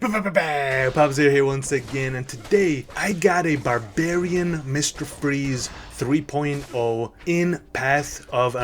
Pops here once again, and today I got a Barbarian Mr. Freeze 3.0 in path of,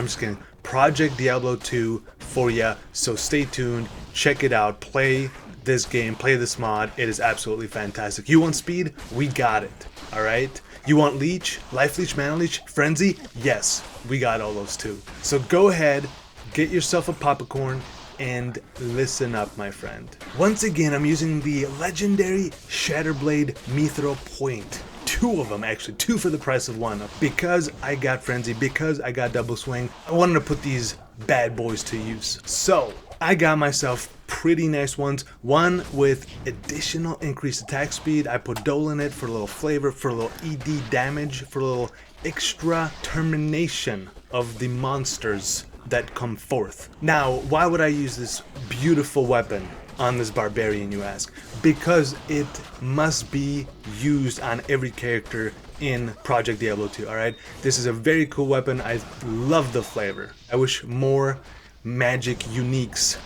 Project Diablo 2 for ya, so stay tuned, check it out, play this game, play this mod, it is absolutely fantastic. You want speed? We got it, alright? You want leech, life leech, mana leech, frenzy? Yes, we got all those too. So go ahead, get yourself a popcorn, and listen up, my friend. Once again, I'm using the legendary Shatterblade Mithril Point. Two of them, actually, two for the price of one. Because I got Frenzy, because I got Double Swing, I wanted to put these bad boys to use. So, I got myself pretty nice ones. One with additional increased attack speed. I put Dole in it for a little flavor, for a little ED damage, for a little extra termination of the monsters that come forth. Now, why would I use this beautiful weapon on this barbarian, you ask? Because it must be used on every character in Project Diablo 2, alright? This is a very cool weapon. I love the flavor. I wish more magic uniques,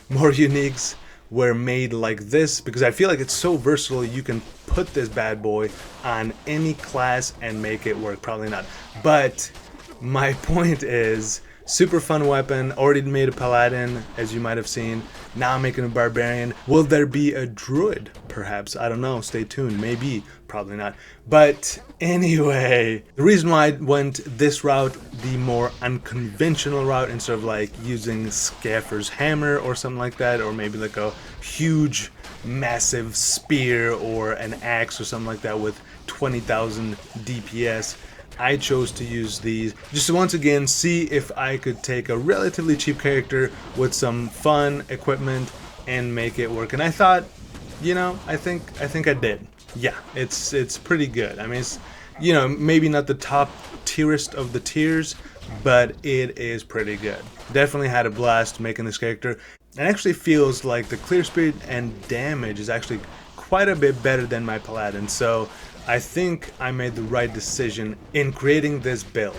more uniques were made like this, because I feel like it's so versatile. You can put this bad boy on any class and make it work. Probably not, but my point is, super fun weapon. Already made a paladin, as you might have seen. Now I'm making a barbarian. Will there be a druid? Perhaps. I don't know. Stay tuned. Maybe. Probably not. But anyway, the reason why I went this route, the more unconventional route, instead of like using Scaffer's hammer or something like that, or maybe like a huge, massive spear or an axe or something like that with 20,000 DPS, I chose to use these just to once again see if I could take a relatively cheap character with some fun equipment and make it work. And I thought, you know, I think I did. Yeah, it's pretty good. I mean, it's, you know, maybe not the top tierest of the tiers, but it is pretty good. Definitely had a blast making this character. It actually feels like the clear speed and damage is actually quite a bit better than my paladin. So I think I made the right decision in creating this build.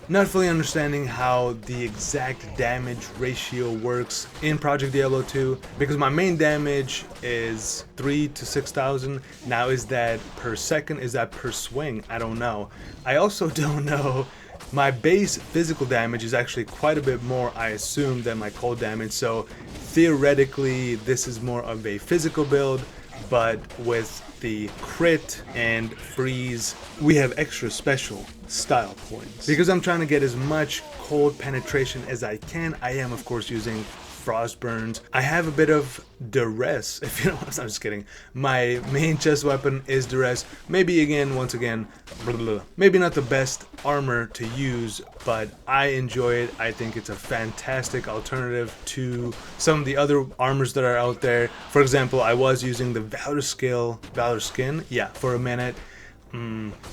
Not fully understanding how the exact damage ratio works in Project Diablo 2, because my main damage is 3 to 6,000. Now, is that per second? Is that per swing? I don't know. I also don't know. My base physical damage is actually quite a bit more, I assume, than my cold damage. So theoretically, this is more of a physical build, but with the crit and freeze, we have extra special style points. Because I'm trying to get as much cold penetration as I can, I am of course using frost burns. I have a bit of duress, if you know what I'm just kidding. My main chest weapon is duress. Maybe again, once again, maybe not the best armor to use, but I enjoy it. I think it's a fantastic alternative to some of the other armors that are out there. For example, I was using the Valor Skin, yeah, for a minute,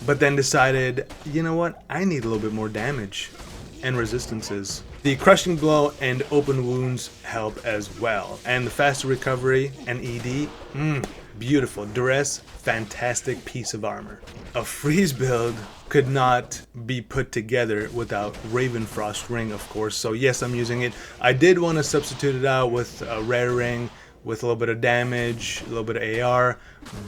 but then decided, you know what, I need a little bit more damage and resistances. The crushing blow and open wounds help as well, and the faster recovery and ED, beautiful. Duress, fantastic piece of armor. A freeze build could not be put together without Ravenfrost Ring, of course, so yes, I'm using it. I did want to substitute it out with a rare ring with a little bit of damage, a little bit of AR,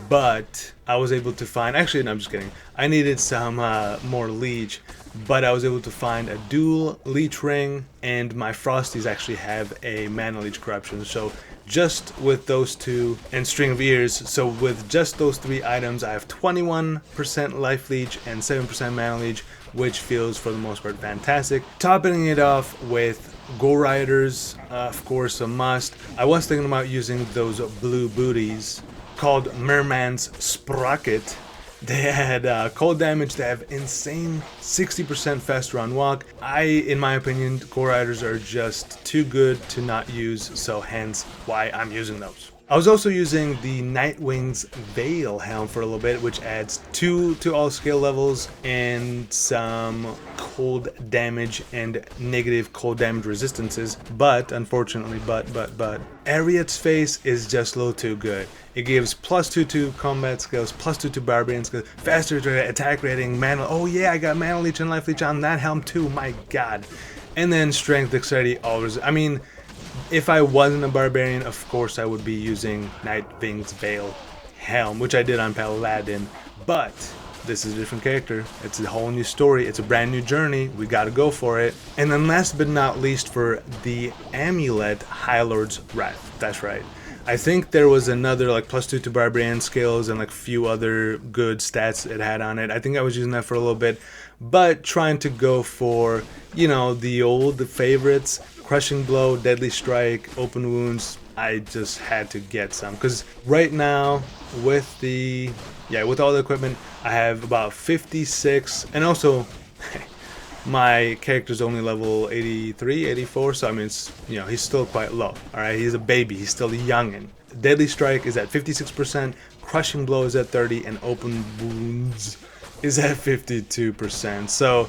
but I was able to find, actually, no, I'm just kidding. I needed some more leech, but I was able to find a dual leech ring, and my Frosties actually have a mana leech corruption. So just with those two and string of ears, so with just those three items, I have 21% life leech and 7% mana leech, which feels for the most part fantastic. Topping it off with Go Riders, of course, a must. I was thinking about using those blue booties called Merman's Sprocket. They had cold damage. They have insane 60% faster on walk. In my opinion, Go Riders are just too good to not use, so hence why I'm using those. I was also using the Nightwing's Veil Helm for a little bit, which adds 2 to all skill levels and some cold damage and negative cold damage resistances. But unfortunately, Ariat's Face is just a little too good. It gives +2 to combat skills, +2 to barbarian skills, faster attack rating, mana. Oh yeah, I got mana leech and life leech on that helm too. My god. And then strength, dexterity, always. I mean, If I wasn't a barbarian, of course I would be using Nightwing's Veil Helm, which I did on Paladin, but this is a different character. It's a whole new story. It's a brand new journey. We gotta go for it. And then last but not least, for the Amulet, High Lord's Wrath. That's right. I think there was another like +2 to barbarian skills and like a few other good stats it had on it. I think I was using that for a little bit, but trying to go for, you know, the old favorites, Crushing Blow, Deadly Strike, Open Wounds. I just had to get some because right now with with all the equipment I have about 56, and also my character's only level 83, 84, so I mean, it's, you know, he's still quite low. Alright, he's a baby, he's still a youngin'. Deadly Strike is at 56%, Crushing Blow is at 30%, and Open Wounds is at 52%. So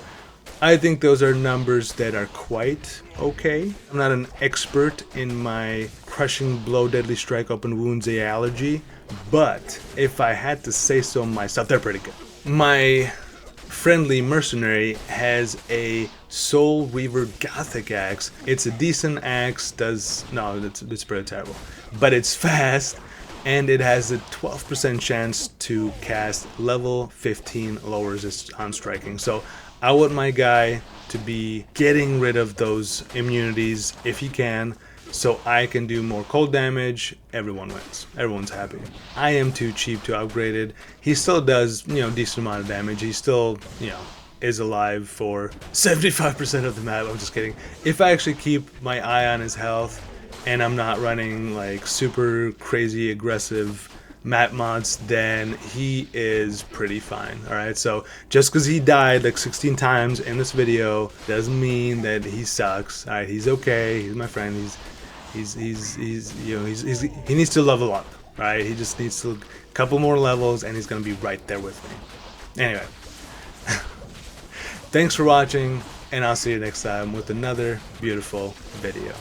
I think those are numbers that are quite okay. I'm not an expert in my Crushing Blow, Deadly Strike, Open Wounds allergy, but if I had to say so myself, they're pretty good. My friendly Mercenary has a Soul Reaver Gothic axe. It's a decent axe, it's pretty terrible, but it's fast, and it has a 12% chance to cast level 15 low resist on striking. So I want my guy to be getting rid of those immunities if he can, so I can do more cold damage. Everyone wins. Everyone's happy. I am too cheap to upgrade it. He still does, you know, decent amount of damage. He still, you know, is alive for 75% of the map. I'm just kidding. If I actually keep my eye on his health and I'm not running like super crazy aggressive map mods, then he is pretty fine. Alright, so just because he died like 16 times in this video doesn't mean that he sucks. Alright, he's okay. He's my friend. He needs to level up. Right, he just needs to a couple more levels and he's gonna be right there with me. Anyway, thanks for watching, and I'll see you next time with another beautiful video.